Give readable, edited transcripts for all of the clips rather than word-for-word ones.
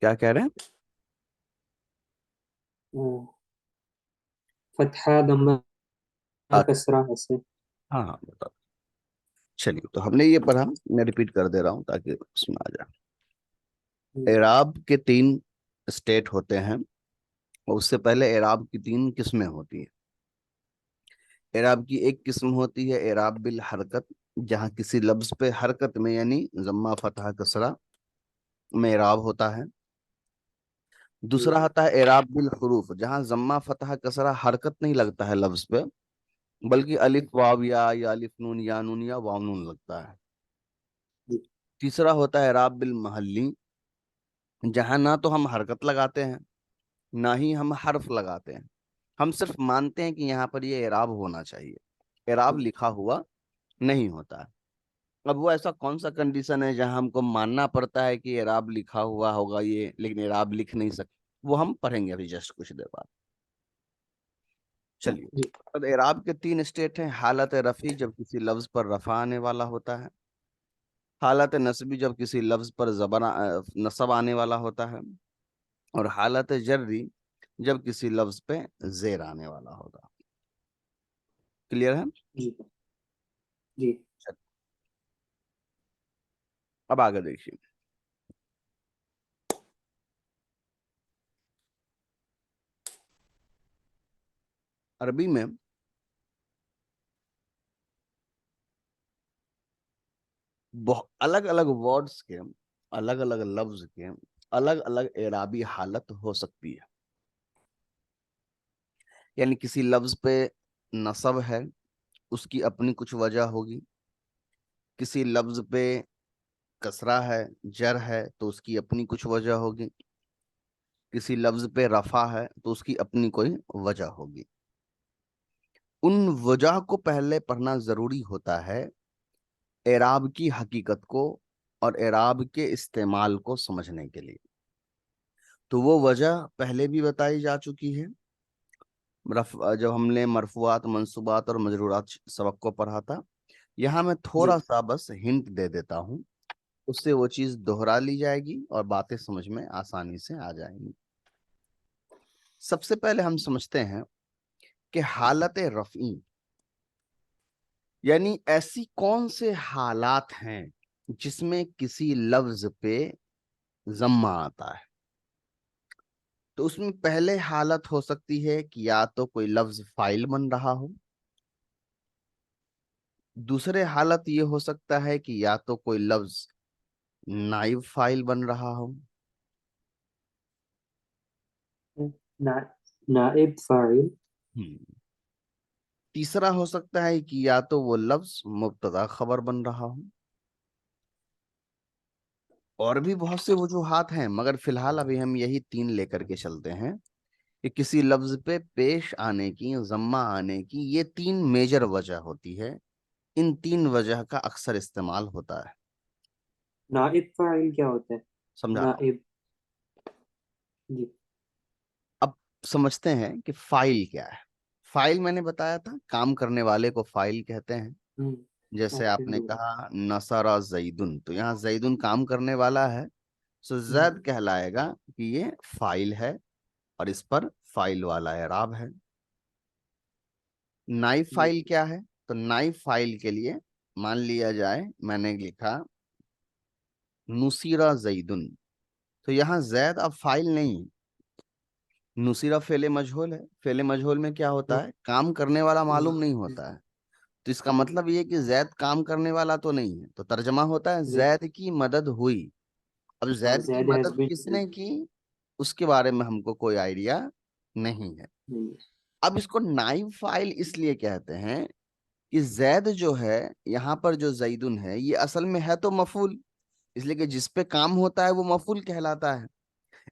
क्या कह रहे हैं? फतहा दम्मा अच्छा। कसरा ऐसे। हाँ हाँ, बताओ। चलिए, तो हमने ये पढ़ा, मैं रिपीट कर दे रहा हूँ ताकि उसमें आ जाए। हम्म, एराब के तीन स्टेट होते हैं, और उससे पहले एराब की तीन किस्में होती हैं। एराब की एक किस्म होती है एराब बिल हरकत, जहाँ किसी लफ्ज पे हरकत में यानी जम्मा फतहा कसरा में एराब होता है। जी दूसरा आता है एराब बिल हुरूफ, जहाँ जम्मा फतहा कसरा हरकत नहीं लगता है लफ्ज पे, बल्कि अलिफ वाव या अलिफ नून या नून या वाव नून लगता है। जी तीसरा होता है एराब बिल महल्ली, जहाँ ना तो हम हरकत लगाते हैं, ना ही हम हर्फ लगाते हैं। हम सिर्फ मानते हैं कि यहाँ पर ये एराब होना चाहिए, एराब लिखा हुआ नहीं होता है। अब वो ऐसा कौन सा कंडीशन है जहां हमको मानना पड़ता है कि एराब लिखा हुआ होगा ये, लेकिन एराब लिख नहीं सकते, वो हम पढ़ेंगे अभी जस्ट कुछ देर बाद। चलिए। जी अब एराब के तीन स्टेट हैं। हालत रफ़ी, जब किसी लफ्ज पर रफा आने वाला होता है। हालत नस्बी, जब किसी लफ्ज पर नसब आने वाला होता है। और हालत जर्री, जब किसी लफ्ज पे जेर आने वाला होगा। क्लियर है? जी जी चलिए, अब आगे देखिए। अरबी में बहुत अलग अलग वर्ड्स के, अलग अलग लफ्ज के अलग अलग एराबी हालत हो सकती है। यानी किसी लफ्ज पे नसब है, उसकी अपनी कुछ वजह होगी। किसी लफ्ज पे कसरा है, जर है, तो उसकी अपनी कुछ वजह होगी। किसी लफ्ज पे रफा है तो उसकी अपनी कोई वजह होगी। उन वजह को पहले पढ़ना जरूरी होता है एराब की हकीकत को और एराब के इस्तेमाल को समझने के लिए। तो वो वजह पहले भी बताई जा चुकी है जब हमने मरफुआत, मंसूबात और मजरूरात सबक को पढ़ा था। यहाँ मैं थोड़ा जी सा बस हिंट दे देता हूँ, उससे वो चीज दोहरा ली जाएगी और बातें समझ में आसानी से आ जाएंगी। सबसे पहले हम समझते हैं कि हालत रफ़ी यानी ऐसी कौन से हालात हैं जिसमें किसी लफ्ज पे जम्मा आता है। तो उसमें पहले हालत हो सकती है कि या तो कोई लफ्ज फाइल बन रहा हो। दूसरे हालत ये हो सकता है कि या तो कोई लफ्ज नाइब फाइल बन रहा हो। ना नाइब फाइल। हम्म। तीसरा हो सकता है कि या तो वो लफ्ज मुब्तदा खबर बन रहा हो। और भी बहुत से वजूहात हैं, मगर फिलहाल अभी हम यही तीन लेकर के चलते हैं कि किसी लफ्ज पे पेश आने की, जम्मा आने की, ये तीन मेजर वजह होती है। इन तीन वजह का अक्सर इस्तेमाल होता है। नाइब फाइल क्या होता है? समझा रहा हूँ। नाइब। जी। अब समझते हैं कि फाइल क्या है। फाइल मैंने बताया था, काम करने वाले को फाइल कहते हैं। जैसे ओके। आपने कहा नसरा जैदुन, तो यहाँ जैदुन काम करने वाला है, सो जैद कहलाएगा कि ये फाइल है, और इस पर फाइल वाला एराब है। नाइब जी फाइल क्या है? तो नाइब फाइल के लिए मान लिया जाए मैंने लिखा नुसीरा जैदुन, तो यहाँ जैद अब फाइल नहीं है। नुसीरा फेले मजहूल है। फेले मजहूल में क्या होता है? काम करने वाला मालूम नहीं होता है। तो इसका मतलब ये कि जैद काम करने वाला तो नहीं है, तो तर्जमा होता है जी। जैद की मदद हुई। अब जैद की ज़ैद हैज मदद बीन किसने हेल्प। की, उसके बारे में हमको कोई आइडिया नहीं है। अब इसको नाइब फाइल इसलिए कहते हैं कि जैद जो है, यहाँ पर जो जैदुन है, ये असल में है तो मफूल, इसलिए कि जिस पे काम होता है वो मफूल कहलाता है।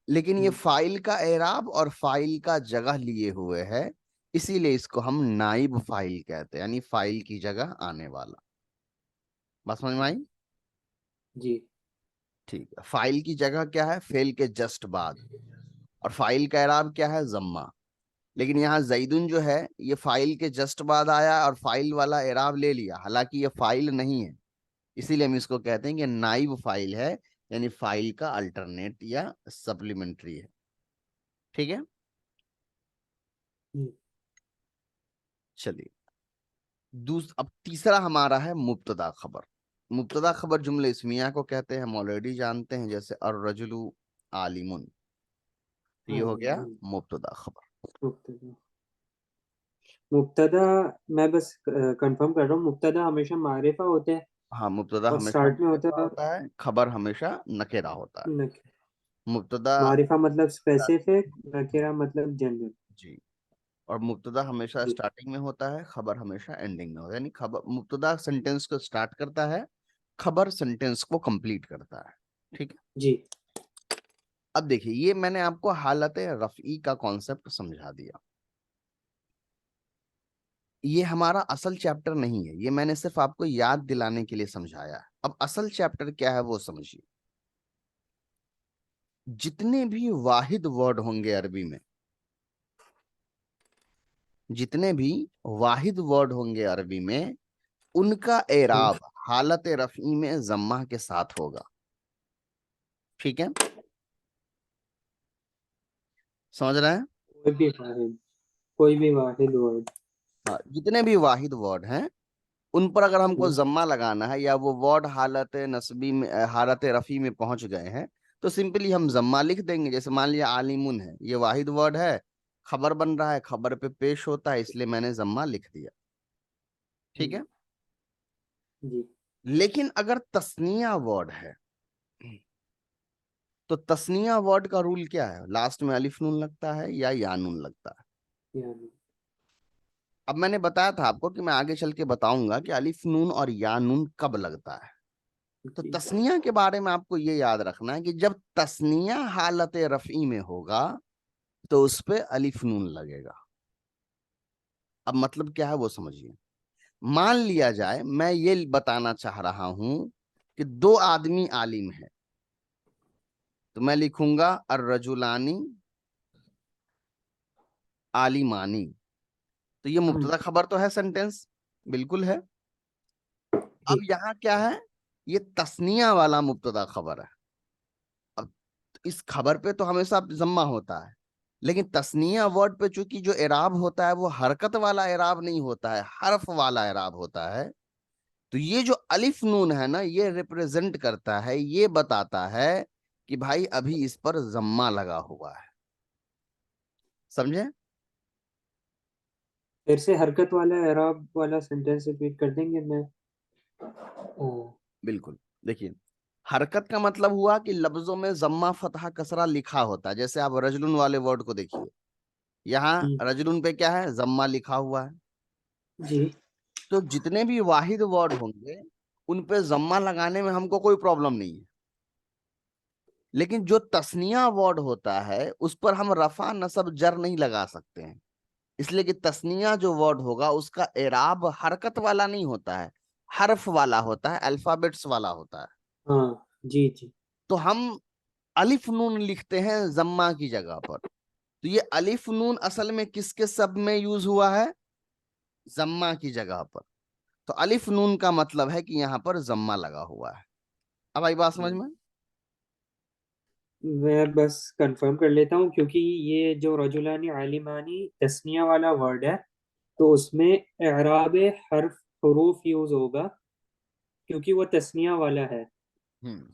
लेकिन ये फाइल का एराब और फाइल का जगह लिए हुए है, इसीलिए इसको हम नाइब फाइल कहते हैं, यानी फाइल की जगह आने वाला। बात समझ में आई? जी ठीक है। फाइल की जगह क्या है? फेल के जस्ट बाद। और फाइल का एराब क्या है? जम्मा। लेकिन यहाँ जैदुन जो है, ये फाइल के जस्ट बाद आया और फाइल वाला एराब ले लिया, हालांकि ये फाइल नहीं है। इसीलिए हम इसको कहते हैं कि नाइब फाइल है, यानी फाइल का अल्टरनेट या सप्लीमेंट्री है। ठीक है, जी। चलिए अब तीसरा हमारा है मुब्तदा खबर। मुब्तदा खबर जुमले इस्मिया को कहते हैं, हम ऑलरेडी जानते हैं, जैसे अर्रजुलु आलिमुन, तो ये हो गया आलिम। मुब्तदा खबर। मुब्तदा। मुब्तदा। मैं बस कंफर्म कर रहा हूँ, मुब्तदा हमेशा मारिफा होता है हाँ, मुब्तदा और हमेशा स्टार्ट में होता मारिफा है होता है, खबर हमेशा नकेरा होता है। नक, मुब्तदा, मारिफा मतलब स्पेसिफिक, नकेरा मतलब जनरल। जी, और मुब्तदा हमेशा जी। स्टार्टिंग में होता है, खबर हमेशा एंडिंग में होता है। यानी खबर, मुब्तदा सेंटेंस को स्टार्ट करता है, खबर सेंटेंस को कंप्लीट करता है। ठीक है, जी। अब देखिए, ये मैंने आपको हालत रफ़ई का कॉन्सेप्ट समझा दिया। ये हमारा असल चैप्टर नहीं है, ये मैंने सिर्फ आपको याद दिलाने के लिए समझाया है। अब असल चैप्टर क्या है वो समझिए। जितने भी वाहिद वर्ड होंगे अरबी में, जितने भी वाहिद वर्ड होंगे अरबी में, उनका हाँ। एराब हालत रफ़ई में जम्मा के साथ होगा। ठीक है, समझ रहे हैं? कोई भी वाहिद वर्ड। हाँ, जितने भी वाहिद वर्ड हैं उन पर अगर हमको हम्म। जम्मा लगाना है, या वो वर्ड हालत नस्बी में, हालत रफ़ी में पहुंच गए हैं, तो सिंपली हम जम्मा लिख देंगे। जैसे मान लिया आलिमुन है, ये वाहिद वर्ड है, खबर बन रहा है, खबर पे पेश होता है, इसलिए मैंने जम्मा लिख दिया। ठीक हम्म। है, जी। लेकिन अगर तस्निया वर्ड है, तो तस्निया वर्ड का रूल क्या है? लास्ट में अलिफ नून लगता है या या नून लगता है? यानी। अब मैंने बताया था आपको कि मैं आगे चल के बताऊंगा कि अलिफ नून और या नून कब लगता है। तो जी। तस्निया के बारे में आपको ये याद रखना है कि जब तस्निया हालत रफ़ी में होगा तो उस पे अलिफ नून लगेगा। अब मतलब क्या है वो समझिए। मान लिया जाए मैं ये बताना चाह रहा हूं कि दो आदमी आलिम है, तो मैं लिखूंगा अर्रजुलानी आलिमानी। तो ये हम्म। मुब्तदा खबर तो है, सेंटेंस बिल्कुल है। अब जी। यहाँ क्या है? ये तस्निया वाला मुब्तदा खबर है। अब इस खबर पे तो हमेशा जम्मा होता है, लेकिन तस्निया वर्ड पे चूंकि जो एराब होता है वो हरकत वाला एराब नहीं होता है, हर्फ वाला एराब होता है। तो ये जो अलिफ नून है ना, ये रिप्रेजेंट करता है, ये बताता है कि भाई अभी इस पर जम्मा लगा हुआ है। समझे? फिर से हरकत वाला एराब वाला सेंटेंस रिपीट कर देंगे मैं। बिल्कुल, देखिए, हरकत का मतलब हुआ कि लफ्जों में जम्मा फतहा कसरा लिखा होता है। जैसे आप रजलुन वाले वर्ड को देखिए, यहाँ हम्म। रजलुन पे क्या है? जम्मा लिखा हुआ है। जी। तो जितने भी वाहिद वर्ड होंगे उन पे जम्मा लगाने में हमको कोई प्रॉब्लम नहीं है, लेकिन जो तस्निया वर्ड होता है उस पर हम रफा नसब जर नहीं लगा सकते हैं। इसलिए कि तस्निया जो वर्ड होगा उसका एराब हरकत वाला नहीं होता है, हर्फ वाला होता है, अल्फाबेट्स वाला होता है। हाँ। जी। जी। तो हम अलिफ नून लिखते हैं जम्मा की जगह पर। तो ये अलिफ नून असल में किसके सब में यूज हुआ है? जम्मा की जगह पर। तो अलिफ नून का मतलब है कि यहाँ पर जम्मा लगा हुआ है। अब आई बात समझ में? मैं बस कंफर्म कर लेता हूँ, क्योंकि ये जो रजुलानी आलिमानी तस्निया वाला वर्ड है, तो उसमें एराब हर्फ हरूफ यूज होगा, क्योंकि वो तस्निया वाला है। हम्म,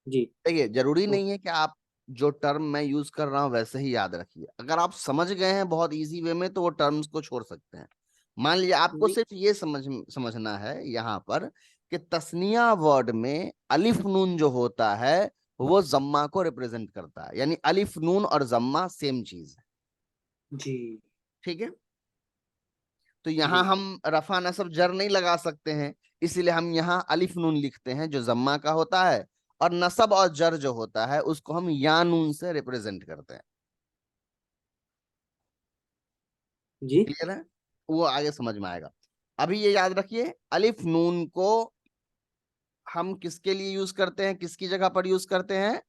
जी। देखिए, जरूरी तो नहीं है कि आप जो टर्म मैं यूज कर रहा हूं वैसे ही याद रखिए। अगर आप समझ गए हैं बहुत इजी वे में तो वो टर्म्स को छोड़ सकते हैं। मान लीजिए आपको नहीं। सिर्फ ये समझना है यहाँ पर कि तस्निया वर्ड में अलिफ नून जो होता है वो जम्मा को रिप्रेजेंट करता है, यानी अलिफ नून और जम्मा सेम चीज है। जी। ठीक है, तो यहाँ जी। हम रफा नसब जर नहीं लगा सकते हैं, इसीलिए हम यहाँ अलिफ नून लिखते हैं जो जम्मा का होता है, और नसब और जर जो होता है उसको हम या नून से रिप्रेजेंट करते हैं। जी। क्लियर है? वो आगे समझ में आएगा। अभी ये याद रखिए, अलिफ नून को हम किसके लिए यूज करते हैं, किसकी जगह पर यूज करते हैं?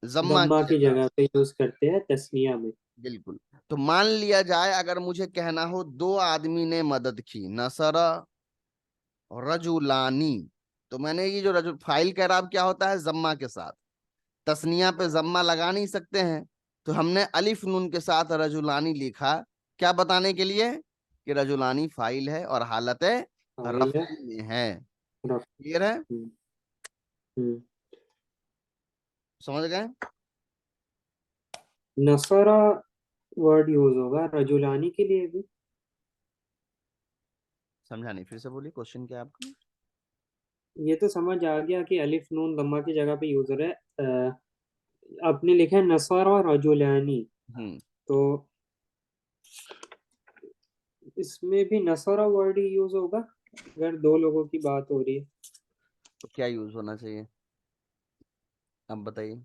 जम्मा जम्मा की की जगह। जगह पे यूज करते हैं तस्निया में। बिल्कुल। तो मान लिया जाए अगर मुझे कहना हो दो आदमी ने मदद की, नसरा रजुलानी, तो मैंने ये जो फाइल का इराब क्या होता है, जम्मा के साथ। तस्निया पे जम्मा लगा नहीं सकते हैं, तो हमने अलिफ नून के साथ रजुलानी लिखा, क्या बताने के लिए कि रजुलानी फाइल है और हालत फाइल है। रफ़ी में है। रफ। क्लियर है? हम्म। हम्म। समझ गए? नसरा वर्ड यूज होगा रजुलानी के लिए भी। समझा नहीं, फिर से बोलिए, क्वेश्चन क्या है आपका? ये तो समझ आ गया कि अलिफ नून दम्मा की जगह पे यूज हो रहा है। आपने लिखा है नसरा रजुलानी, हम्म। तो इसमें भी नसरा वर्ड ही यूज होगा अगर दो लोगों की बात हो रही है। तो क्या यूज होना चाहिए, अब बताइए,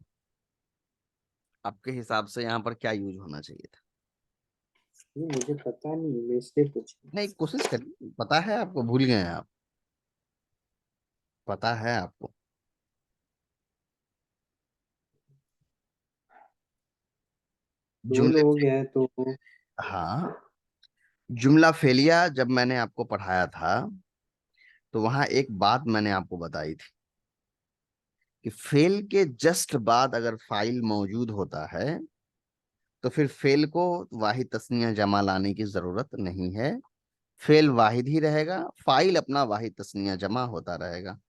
आपके हिसाब से यहाँ पर क्या यूज होना चाहिए था? ये मुझे पता नहीं, मैं इसलिए पूछ रहा नहीं, कोशिश करिए, पता है आपको, भूल गए हैं आप? पता है आपको? हूँ। दो जुमले लोग हैं तो। हाँ, जुमला फेलिया जब मैंने आपको पढ़ाया था, तो वहां एक बात मैंने आपको बताई थी कि फेल के जस्ट बाद अगर फाइल मौजूद होता है, तो फिर फेल को वाहिद तस्निया जमा लाने की जरूरत नहीं है। फेल वाहिद ही रहेगा, फाइल अपना वाहिद तस्निया जमा होता रहेगा।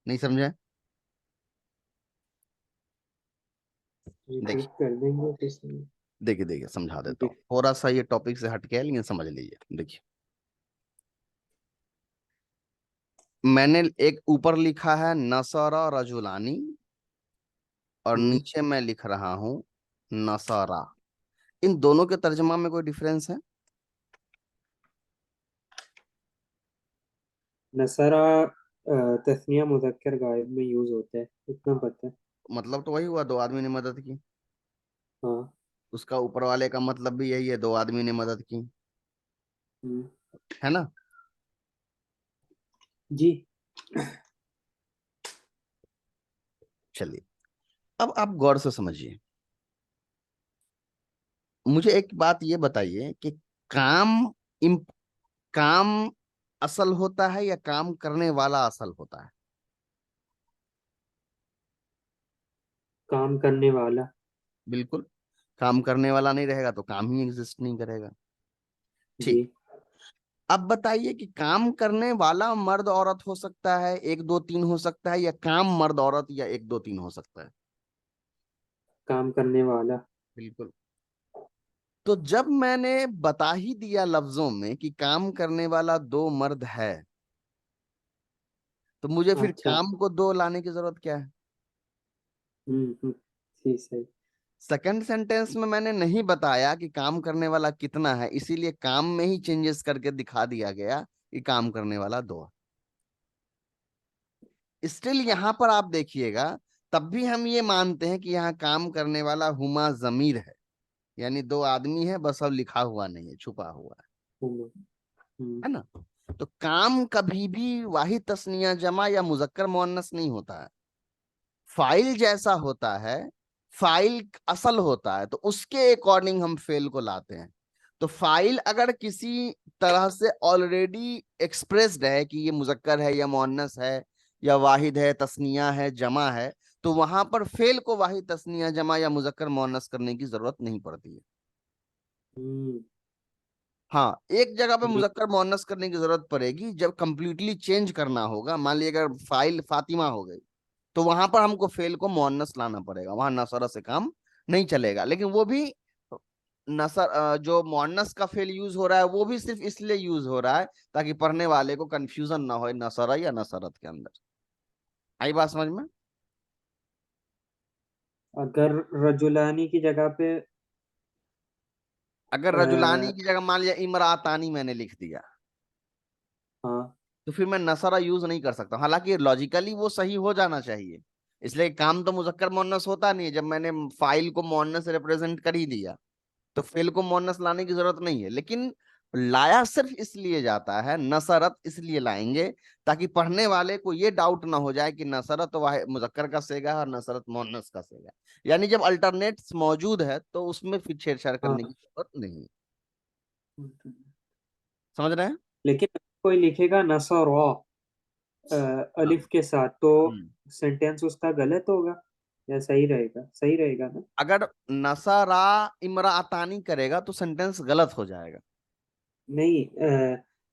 नहीं समझे? रिपीट देखिए, कर देंगे तो सही। देखिए देखिए समझा देता हूँ, जी। थोड़ा सा ये टॉपिक से हट के है, लेकिन समझ लीजिए। देखिए, मैंने एक ऊपर लिखा है नसरा रजुलानी, और हम्म। नीचे मैं लिख रहा हूं नसरा। इन दोनों के तर्जमा में कोई डिफरेंस है? नसरा तस्निया मुजक्कर गायब में यूज होता है, इतना पता है। मतलब तो वही हुआ, दो आदमी ने मदद की। हाँ। उसका ऊपर वाले का मतलब भी यही है, दो आदमी ने मदद की, हम्म। है ना? जी। चलिए, अब आप गौर से समझिए, मुझे एक बात ये बताइए कि काम इम, काम असल होता है या काम करने वाला असल होता है? काम करने वाला। बिल्कुल, काम करने वाला नहीं रहेगा तो काम ही एग्जिस्ट नहीं करेगा। जी। ठीक। अब बताइए कि काम करने वाला मर्द औरत हो सकता है, एक दो तीन हो सकता है, या काम मर्द औरत या एक दो तीन हो सकता है? काम करने वाला। बिल्कुल। तो जब मैंने बता ही दिया लफ्जों में कि काम करने वाला दो मर्द है, तो मुझे फिर अच्छा। काम को दो लाने की जरूरत क्या है? जी सही। सेकंड सेंटेंस में मैंने नहीं बताया कि काम करने वाला कितना है, इसीलिए काम में ही चेंजेस करके दिखा दिया गया कि काम करने वाला दो है। स्टिल यहां पर आप देखिएगा, तब भी हम ये मानते हैं कि यहाँ काम करने वाला हुमा जमीर है, यानी दो आदमी है, बस अब लिखा हुआ नहीं है, छुपा हुआ हम्म। हम्म। है ना? तो काम कभी भी वाहिद तस्निया जमा या मुजक्कर मुअन्नस नहीं होता है, फाइल जैसा होता है। फाइल असल होता है, तो उसके अकॉर्डिंग हम फेल को लाते हैं। तो फाइल अगर किसी तरह से ऑलरेडी एक्सप्रेस्ड है कि ये मुजक्कर है या मुअन्नस है, या वाहिद है, तस्निया है, जमा है, तो वहां पर फेल को वाहिद तस्निया जमा या मुजक्कर मुअन्नस करने की जरूरत नहीं पड़ती है। हम्म। हाँ, एक जगह पे ये- मुजक्कर मुअन्नस करने की जरूरत पड़ेगी जब कंप्लीटली चेंज करना होगा। मान लीजिए अगर फाइल फातिमा हो गई, तो वहां पर हमको फेल को मुअन्नस लाना पड़ेगा, वहां नसरा से काम नहीं चलेगा। लेकिन वो भी जो मुअन्नस का फेल यूज हो रहा है, वो भी सिर्फ इसलिए यूज हो रहा है ताकि पढ़ने वाले को कंफ्यूजन ना हो नसरा या नसरत के अंदर। आई बात समझ में? अगर रजुलानी की जगह पे अगर रजुलानी आ, की जगह मान लिया इमरातानी मैंने लिख दिया, हाँ। तो फिर मैं नसरा यूज नहीं कर सकता, हालांकि लॉजिकली वो सही हो जाना चाहिए। इसलिए काम तो मुजक्कर मुअन्नस होता नहीं है, जब मैंने फाइल को मुअन्नस रिप्रेजेंट कर ही दिया, तो फेल को मुअन्नस लाने की जरूरत नहीं है। लेकिन लाया सिर्फ इसलिए जाता है, नसरत इसलिए लाएंगे ताकि पढ़ने वाले को ये डाउट ना हो जाए कि नसरत मुजक्कर का सेगा है और नसरत मुअन्नस का सेगा है। यानी जब अल्टरनेट्स मौजूद है तो उसमें फिर छेड़छाड़ करने की हाँ। जरूरत नहीं है। समझ रहे हैं? लेकिन कोई लिखेगा नसरा हाँ। अलिफ के साथ, तो हम्म। सेंटेंस उसका गलत होगा या सही रहेगा? सही रहेगा ना? अगर नसरा इमरातानी करेगा तो सेंटेंस गलत हो जाएगा। नहीं,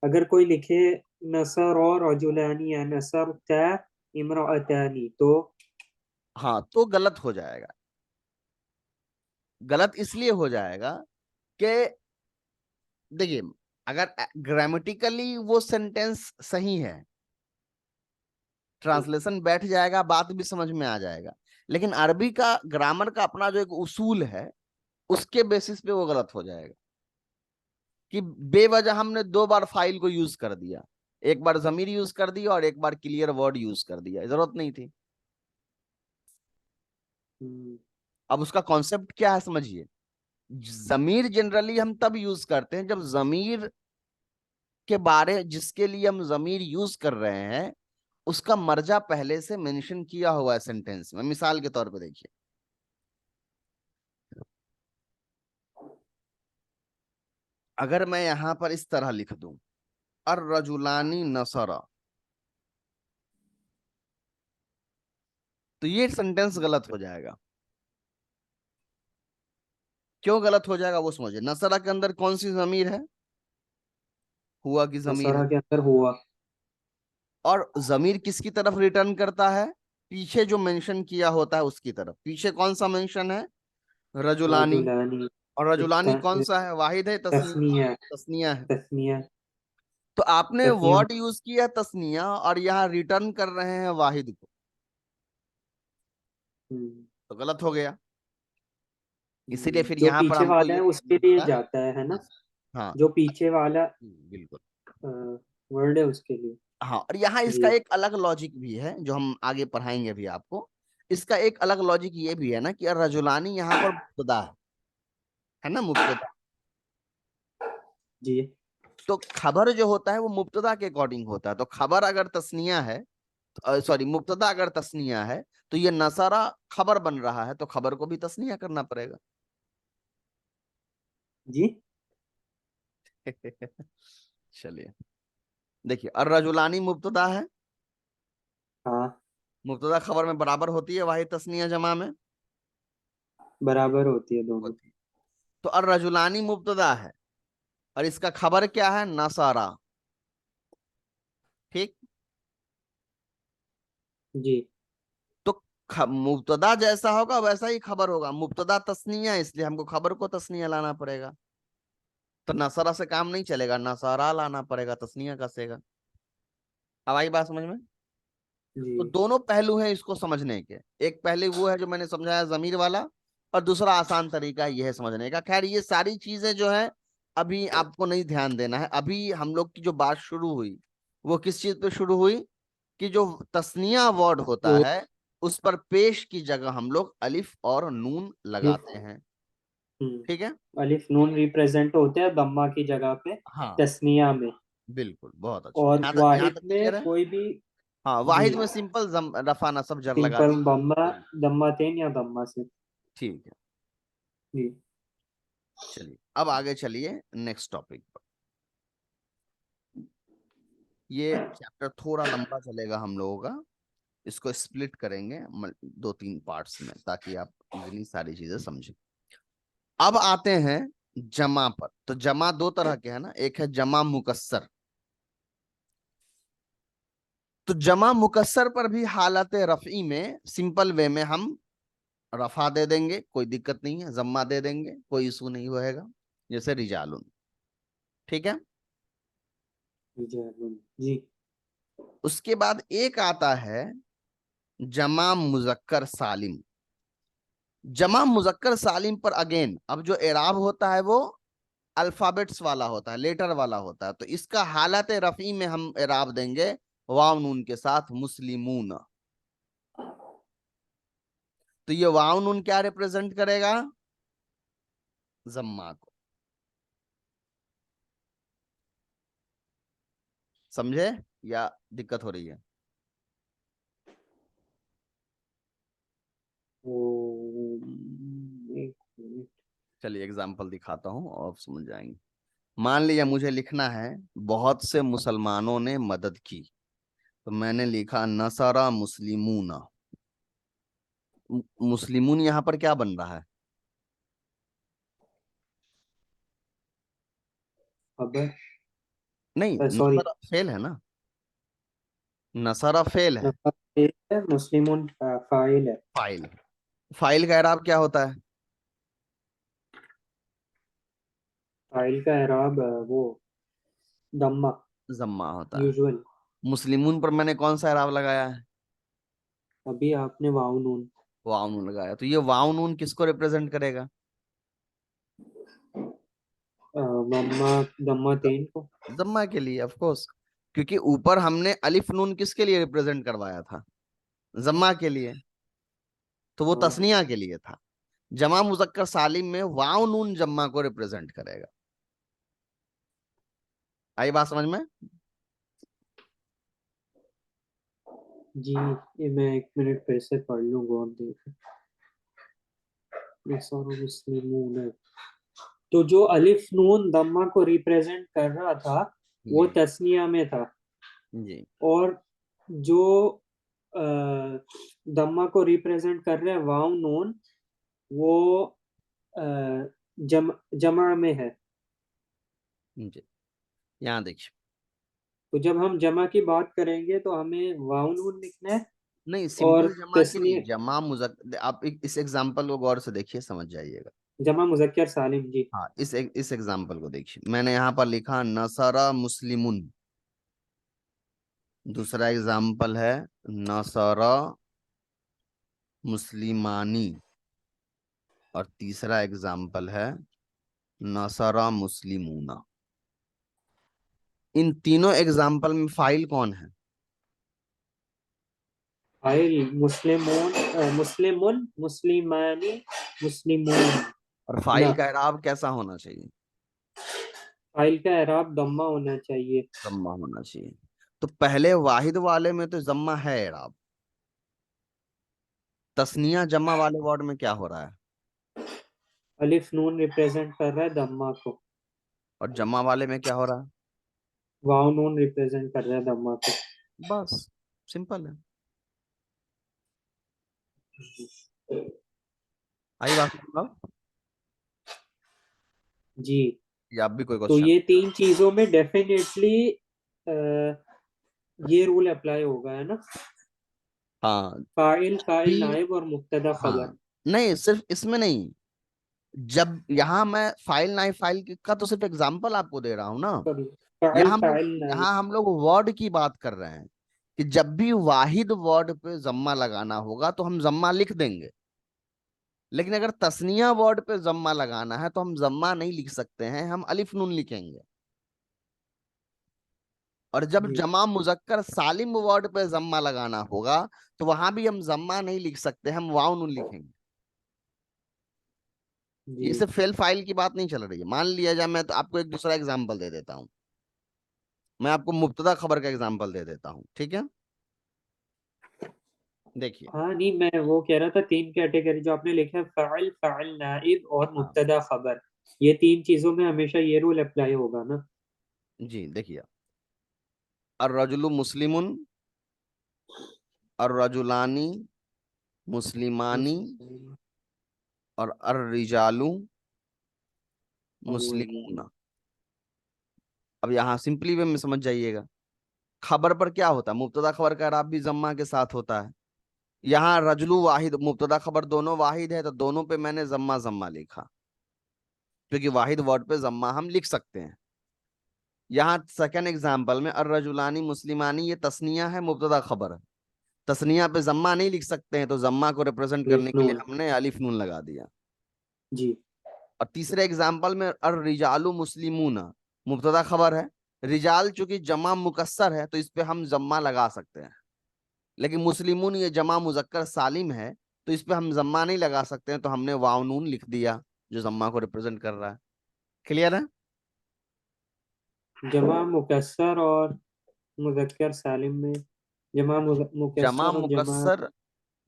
अगर कोई लिखे नसर और रजुलानी या नसर ता इमरातानी, तो हाँ, तो गलत हो जाएगा। गलत इसलिए हो जाएगा कि देखिए, अगर ग्रामेटिकली वो सेंटेंस सही है, ट्रांसलेशन बैठ जाएगा, बात भी समझ में आ जाएगा, लेकिन अरबी का ग्रामर का अपना जो एक उसूल है, उसके बेसिस पे वो गलत हो जाएगा। कि बेवजह हमने दो बार फाइल को यूज कर दिया, एक बार जमीर यूज कर दिया और एक बार क्लियर वर्ड यूज कर दिया, जरूरत नहीं थी। हम्म, अब उसका कॉन्सेप्ट क्या है समझिए। जमीर जनरली हम तब यूज करते हैं जब जमीर के बारे, जिसके लिए हम जमीर यूज कर रहे हैं, उसका मर्जा पहले से मेंशन किया हुआ है सेंटेंस में। मिसाल के तौर पे देखिए, अगर मैं यहां पर इस तरह लिख दूं, अर रजुलानी नसरा, तो ये सेंटेंस गलत हो जाएगा। क्यों गलत हो जाएगा वो समझिए। नसरा के अंदर कौन सी जमीर है? हुआ की जमीर है। नसरा के अंदर हुआ। और जमीर किसकी तरफ रिटर्न करता है? पीछे जो मेंशन किया होता है उसकी तरफ। पीछे कौन सा मेंशन है? रजुलानी। रजुलानी। और रजुलानी कौन त- सा है? वाहिद है, तस्नीया? तस्निया। तस्निया है। तस्निया। तो आपने तस्निया। वर्ड यूज किया तस्निया और यहाँ रिटर्न कर रहे हैं वाहिद को, हम्म, तो गलत हो गया। इसीलिए फिर जो यहाँ पर पीछे हमको वाला ये है करना उसके लिए होता है। जाता है ना? हाँ। जो पीछे वाला बिल्कुल। वर्ड है उसके लिए। हाँ, और यहाँ इसका जी। एक अलग लॉजिक भी है जो हम आगे पढ़ाएंगे भी आपको। इसका एक अलग लॉजिक ये भी है ना कि रजुलानी यहाँ पर मुब्तदा है ना, मुब्तदा। जी। तो खबर जो होता है वो मुब्तदा के अकॉर्डिंग होता है। तो खबर अगर तस्निया है, सॉरी, मुब्तदा अगर तस्निया है, तो ये नसारा खबर बन रहा है, तो खबर को भी तस्निया करना पड़ेगा। जी। चलिए, देखिए, और रजुलानी मुब्तदा है। हाँ, मुब्तदा खबर में बराबर होती है, वाहिद तस्निया जमा में बराबर होती है दोनों। होती है। तो और रजुलानी मुब्तदा है और इसका खबर क्या है? नसारा। ठीक। जी। तो मुब्तदा जैसा होगा वैसा ही खबर होगा। मुब्तदा तस्निया, इसलिए हमको खबर को तस्निया लाना पड़ेगा। तो नसरा से काम नहीं चलेगा, नसारा लाना पड़ेगा, तस्निया कसेगा। अब आई बात समझ में? तो जी। दोनों पहलू हैं इसको समझने के। एक पहलू वो है जो मैंने समझाया जमीर वाला, और दूसरा आसान तरीका यह है समझने का। खैर, ये सारी चीजें जो है अभी आपको नहीं ध्यान देना है। अभी हम लोग की जो बात शुरू हुई वो किस चीज पे शुरू हुई? कि जो तस्निया वर्ड होता वो है उस पर पेश की जगह हम लोग अलिफ और नून अलिफ। लगाते हैं। ठीक है। अलिफ नून रिप्रेजेंट होते हैं दम्मा की जगह पे हाँ, तस्निया में। बिल्कुल, बहुत अच्छा। और यहाँ वाहिद तक में क्लियर है। कोई भी। हाँ, जी। वाहिद में सिंपल रफा नसब जर लगा सिंपल दीजिए। दम्मा। दम्मा तेन या दम्मा से। ठीक है। जी। चलिए, अब आगे चलिए नेक्स्ट टॉपिक पर। ये चैप्टर थोड़ा लंबा चलेगा हम लोगों का। इसको स्प्लिट करेंगे दो तीन पार्ट्स में, ताकि आप इजीली सारी चीजें समझें। अब आते हैं जमा पर। तो जमा दो तरह के है ना, एक है जमा मुकस्सर। तो जमा मुकस्सर पर भी हालत रफई में सिंपल वे में हम रफा दे देंगे, कोई दिक्कत नहीं है। जम्मा दे देंगे, कोई इशू नहीं होएगा। जैसे रिजालुन। ठीक है। जी। उसके बाद एक आता है जमा मुजक्कर सालिम। जमा मुजक्कर सालिम पर अगेन अब जो एराब होता है वो अल्फाबेट्स वाला होता है, लेटर वाला होता है। तो इसका हालत रफी में हम एराब देंगे वाव नून के साथ, मुस्लिमून। तो ये वाव नून क्या रिप्रेजेंट करेगा? जम्मा को। समझे या दिक्कत हो रही है? वो एक मिनट। चलिए एग्जाम्पल दिखाता हूं और आप समझ जाएंगे। मान लिया मुझे लिखना है बहुत से मुसलमानों ने मदद की, तो मैंने लिखा नसरा मुस्लिमूना। मुस्लिमून यहाँ पर क्या बन रहा है? खबर। नहीं, सॉरी। नसरा फेल है ना, नसरा फेल है। मुस्लिमुन फाइल है। फाइल, फाइल का एराब क्या होता है? फाइल का एराब वो दम्मा। जम्मा होता है। यूजुअल। मुस्लिमून पर मैंने कौन सा एराब लगाया है? अभी आपने वाउ नून। वाव नून लगाया, तो ये वाव नून किसको रिप्रेजेंट करेगा? दम्मा। दम्मा तेन को। जम्मा के लिए, ऑफ कोर्स। क्योंकि ऊपर हमने अलिफ नून किसके लिए रिप्रेजेंट करवाया था? जम्मा के लिए। तो वो हाँ। तस्निया के लिए था। जमा मुजक्कर सालिम में वाव नून जम्मा को रिप्रेजेंट करेगा। आई बात समझ में? जी, ये मैं एक मिनट फिर से पढ़ लूँ गौर देख। नसर मुस्लिमून है। तो जो अलिफ नून दम्मा को रिप्रेजेंट कर रहा था वो जी तस्निया में था। जी और जो अ, दम्मा को रिप्रेजेंट कर रहे हैं वाव नून, वो अ, जमा में है। जी। यहाँ देखिए, तो जब हम जमा की बात करेंगे तो हमें वाव नून लिखना है। नहीं और सिंपल जमा की नहीं, तस्नीय। जमा मुजक्कर, आप इस एग्जांपल को गौर से देखिए, समझ जाइएगा। जमा मुजक्कर सालिम जी। हाँ, इस एग्जांपल को देखिए, मैंने यहाँ पर लिखा नसरा मुस्लिमुन। दूसरा एग्जांपल है नसरा मुस्लिमानी। और तीसरा एग्जाम्पल है नसरा मुस्लिमूना। इन तीनों एग्जाम्पल में फाइल कौन है? फाइल मुस्लिमून, मुस्लिमुन, मुस्लिमानी, मुस्लिमून। और ना। फाइल का एराब कैसा होना चाहिए? फाइल का एराब दम्मा होना चाहिए। जम्मा होना चाहिए। तो पहले वाहिद वाले में तो जम्मा है एराब। तस्निया जमा वाले वर्ड में क्या हो रहा है? अलिफ नून रिप्रेजेंट कर रहा है दम्मा को। और जमा वाले में क्या हो रहा है? वाव नून रिप्रेजेंट कर रहा है दम्मा को। बस, सिंपल है। आई बात मतलब? जी। या आप भी कोई तो क्वेश्चन? ये तीन चीजों में डेफिनेटली ये रूल अप्लाई होगा, है ना? हाँ। फाइल, भी, फाइल नाइब और मुक्तदा खबर। हाँ, नहीं सिर्फ इसमें नहीं। जब यहाँ मैं फाइल नाई फाइल का तो सिर्फ एग्जांपल आपको दे रहा हूं ना। सॉरी। फाइल, यहाँ हम लोग फाइल नाइब। यहाँ हम लोग वर्ड की बात कर रहे हैं कि जब भी वाहिद वर्ड पे जम्मा लगाना होगा तो हम जम्मा लिख देंगे। लेकिन अगर तस्निया वर्ड पे जम्मा लगाना है तो हम जम्मा नहीं लिख सकते हैं, हम अलिफ नून लिखेंगे। और जब जी। जमा मुजक्कर सालिम वर्ड पे जम्मा लगाना होगा तो वहां भी हम जम्मा नहीं लिख सकते, हम वाव नून लिखेंगे। जी। ये सिर्फ फेल फाइल की बात नहीं चल रही है। मान लिया जाए, मैं तो आपको एक दूसरा एग्जांपल दे देता हूँ। मैं आपको मुब्तदा खबर का एग्जांपल दे देता हूँ, ठीक है? देखिए। हाँ, नहीं, मैं वो कह रहा था तीन कैटेगरी जो आपने लिखा है, फाइल, फाइल नाइब और हाँ मुब्तदा खबर। ये तीन चीजों में हमेशा ये रूल अप्लाई होगा ना? जी, देखिए, अर्रजुलु मुस्लिमुन, अर्रजुलानी मुस्लिमानी, मुस्लिम। और अर्रिजालु और वो मुस्लिमूना। अब यहाँ सिंपली वे में समझ जाइएगा। खबर पर क्या होता है? मुब्तदा खबर का इराब भी जम्मा के साथ होता है। यहाँ रजलू वाहिद, मुब्तदा खबर दोनों वाहिद है तो दोनों पे मैंने जम्मा जम्मा लिखा, क्योंकि वाहिद वर्ड पे जम्मा हम लिख सकते हैं। यहाँ सेकंड एग्जाम्पल में अर्रजुलानी मुस्लिमानी, ये तस्निया है, मुब्तदा खबर है। तस्निया पे जम्मा नहीं लिख सकते हैं तो जम्मा को रिप्रेजेंट करने के लिए नून। हमने अलिफ नून लगा दिया। जी। और तीसरे एग्जाम्पल में अर रिजालु मुस्लिमूना, मुब्तदा खबर है। रिजाल चूंकि जमा मुकस्सर है तो इस पे हम जम्मा लगा सकते हैं। लेकिन मुस्लिमून ये जमा मुजक्कर सालिम है तो इस पे हम जम्मा नहीं लगा सकते हैं, तो हमने वाव नून लिख दिया जो जम्मा को रिप्रेजेंट कर रहा है। क्लियर है? जमा मुकस्सर और मुज़क्कर सालिम में। जमा जमा मुकस्सर और जमा। मुकस्सर,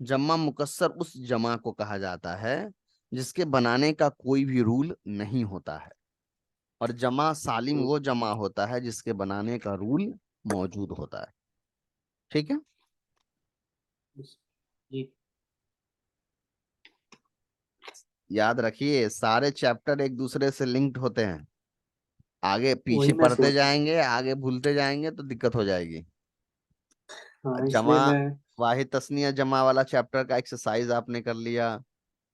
जमा मुकस्सर उस जमा को कहा जाता है जिसके बनाने का कोई भी रूल नहीं होता है। और जमा सालिम वो जमा होता है जिसके बनाने का रूल मौजूद होता है। ठीक है। जी। याद रखिए सारे चैप्टर एक दूसरे से लिंक्ड होते हैं। आगे पीछे वही मैं पढ़ते सोच, जाएंगे, आगे भूलते जाएंगे तो दिक्कत हो जाएगी। हाँ जमा, इसलिए मैं, वाहिद तस्निया जमा वाला चैप्टर का एक्सरसाइज आपने कर लिया,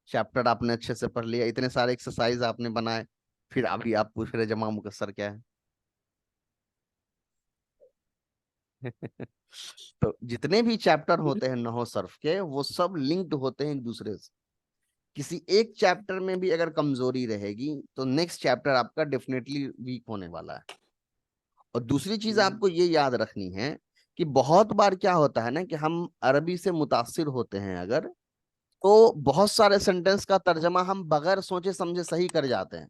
चैप्टर आपने अच्छे से पढ़ लिया, इतने सारे एक्सरसाइज आपने बनाए, फिर अभी आप पूछ रहे जमा मुकस्सर क्या है। तो जितने भी चैप्टर होते हैं नहव सर्फ के वो सब लिंक्ड होते हैं एक दूसरे से। किसी एक चैप्टर में भी अगर कमजोरी रहेगी तो नेक्स्ट चैप्टर आपका डेफिनेटली वीक होने वाला है। और दूसरी चीज आपको ये याद रखनी है कि बहुत बार क्या होता है ना कि हम अरबी से मुतासिर होते हैं अगर, तो बहुत सारे सेंटेंस का तर्जमा हम बगैर सोचे समझे सही कर जाते हैं।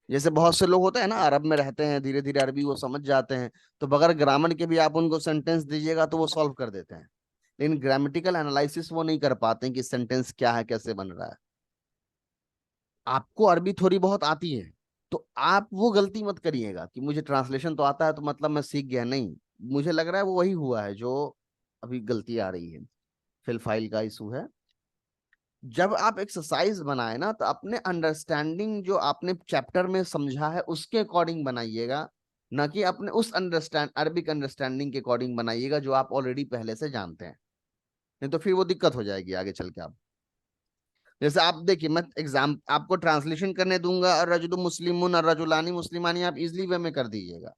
जैसे बहुत से लोग होते हैं ना अरब में रहते हैं, धीरे धीरे अरबी वो समझ जाते हैं, तो बगैर ग्रामर के भी आप उनको सेंटेंस दीजिएगा तो वो सॉल्व कर देते हैं। लेकिन ग्रामेटिकल एनालिसिस वो नहीं कर पाते हैं कि सेंटेंस क्या है, कैसे बन रहा है। आपको अरबी थोड़ी बहुत आती है तो आप वो गलती मत करिएगा कि मुझे ट्रांसलेशन तो आता है तो मतलब मैं सीख गया, नहीं। मुझे लग रहा है वो वही हुआ है जो अभी गलती आ रही है, फिल फाइल का इशू है। जब आप एक्सरसाइज बनाए ना तो अपने अंडरस्टैंडिंग जो आपने चैप्टर में समझा है उसके अकॉर्डिंग बनाइएगा, ना कि अपने उस अरबिक अंडरस्टैंडिंग के अकॉर्डिंग बनाइएगा जो आप ऑलरेडी पहले से जानते हैं। नहीं तो फिर वो दिक्कत हो जाएगी आगे चल के आप। जैसे आप देखिए मैं एग्जाम आपको ट्रांसलेशन करने दूंगा और रजुल मुस्लिमुन और रजुलानी मुस्लिमानी आप इजिली वे में कर दीजिएगा,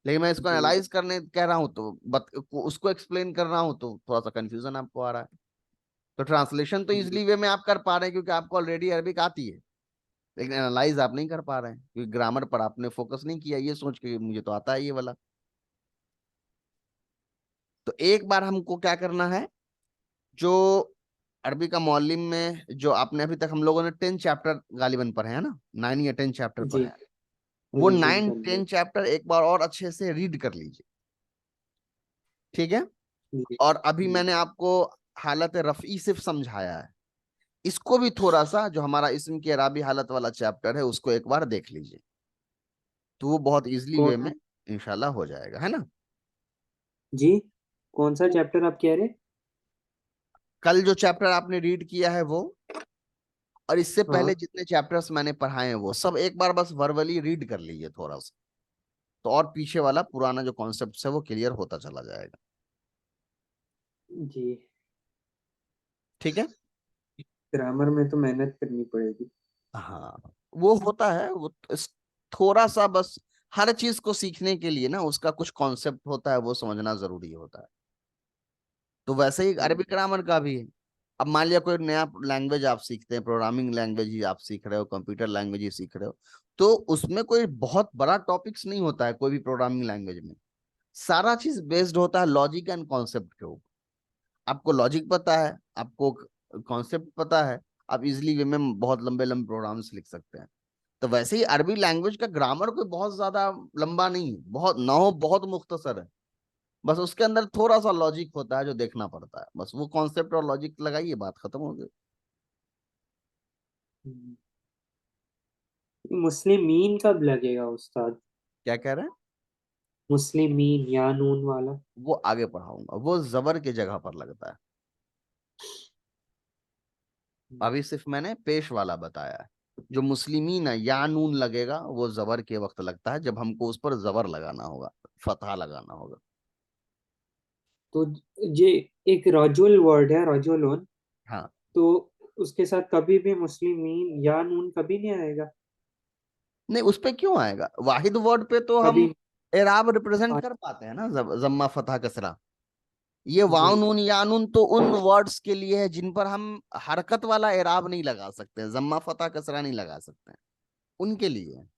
लेकिन मैं इसको जी एनालाइज करने कह रहा हूँ तो उसको एक्सप्लेन कर रहा हूँ तो थोड़ा सा कंफ्यूजन आपको आ रहा है। तो ट्रांसलेशन तो जी इजिली वे में आप कर पा रहे हैं क्योंकि आपको ऑलरेडी अरबिक आती है, लेकिन एनालाइज आप नहीं कर पा रहे हैं क्योंकि ग्रामर पर आपने फोकस नहीं किया ये सोच के मुझे तो आता है ये वाला। तो एक बार हमको क्या करना है, जो अरबी का मौलिम में जो आपने अभी तक हम लोगों ने 10 चैप्टर गालिबन पढ़े हैं ना, 9 या 10 चैप्टर जी। पढ़े हैं, वो रिवीजन 9 कर लिया। 10 चैप्टर एक बार और अच्छे से रीड कर लीजिए। ठीक है। जी और अभी जी। मैंने आपको हालत रफ़ी सिर्फ समझाया है, इसको भी थोड़ा सा जो हमारा इसम की अराबी हालत वाला चैप्टर है उसको एक बार देख लीजिए, तो वो बहुत इजीली वे कौन, में इंशाल्लाह हो जाएगा, है ना। जी कौन सा चैप्टर आप कह रहे? कल जो चैप्टर आपने रीड किया है वो, और इससे पहले हाँ जितने चैप्टर्स मैंने पढ़ाए हैं वो सब एक बार बस वर्बली रीड कर लीजिए थोड़ा सा, तो और पीछे वाला पुराना जो कॉन्सेप्ट है वो क्लियर होता चला जाएगा। जी। ठीक है। ग्रामर में तो मेहनत करनी पड़ेगी। हाँ वो होता है वो थोड़ा सा बस, हर चीज को सीखने के लिए ना उसका कुछ कॉन्सेप्ट होता है वो समझना जरूरी होता है। तो वैसे ही हम्म, अरबिक ग्रामर का भी है। अब मान लिया कोई नया लैंग्वेज आप सीखते हैं, प्रोग्रामिंग लैंग्वेज ही आप सीख रहे हो, कंप्यूटर लैंग्वेज ही सीख रहे हो, तो उसमें कोई बहुत बड़ा टॉपिक्स नहीं होता है कोई भी प्रोग्रामिंग लैंग्वेज में। सारा चीज बेस्ड होता है लॉजिक एंड कॉन्सेप्ट के ऊपर। आपको लॉजिक पता है, आपको कॉन्सेप्ट पता है, आप इजिली वे में बहुत लंबे लंबे प्रोग्राम्स लिख सकते हैं। तो वैसे ही अरबी लैंग्वेज का ग्रामर कोई बहुत ज्यादा लंबा नहीं है, बहुत ना हो बहुत मुख्तसर है। बस उसके अंदर थोड़ा सा लॉजिक होता है जो देखना पड़ता है, बस वो कॉन्सेप्ट और लॉजिक लगाइए बात खत्म हो गई। हम्म। मुस्लिमीन कब लगेगा उस्ताद? क्या कह रहे हैं? मुस्लिमीन या नून वाला? वो आगे पढ़ाऊंगा, वो जबर की जगह पर लगता है। अभी सिर्फ मैंने पेश वाला बताया है। जो मुस्लिमीन है या नून लगेगा वो जबर के वक्त लगता है जब हमको उस पर जबर लगाना होगा, फतहा लगाना होगा। तो ये एक रजुल वर्ड है, रजुलन, हाँ। तो उसके साथ कभी भी मुस्लिमीन या नून कभी नहीं आएगा? नहीं उस पे क्यों आएगा, वाहिद वर्ड पे तो हम कभी। एराब रिप्रेजेंट कर पाते हैं ना, जम्मा फतहा कसरा। ये जी। वाव नून या नून तो उन वर्ड्स के लिए है जिन पर हम हरकत वाला एराब नहीं लगा सकते, जम्मा फतहा कसरा नहीं लगा सकते, उनके लिए है।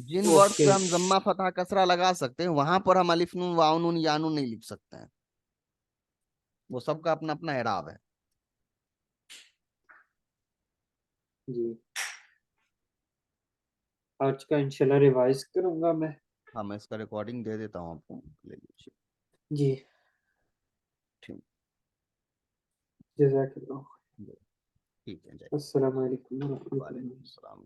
जिन वर्ड्स ओके। पे हम जम्मा फतहा कसरा लगा सकते हैं वहां पर हम अलिफ नून वाव नून या नून नहीं लिख सकते हैं। वो सबका अपना अपना एराब है। जी। आज का इंशाल्लाह रिवाइज करूंगा मैं। हाँ मैं इसका रिकॉर्डिंग दे देता हूँ आपको, ले लीजिए। जी। ठीक। जज़ाकल्लाह। ठीक है, जय। अस्सलाम वालेकुम व रहमतुल्लाह। वालेकुम सलाम।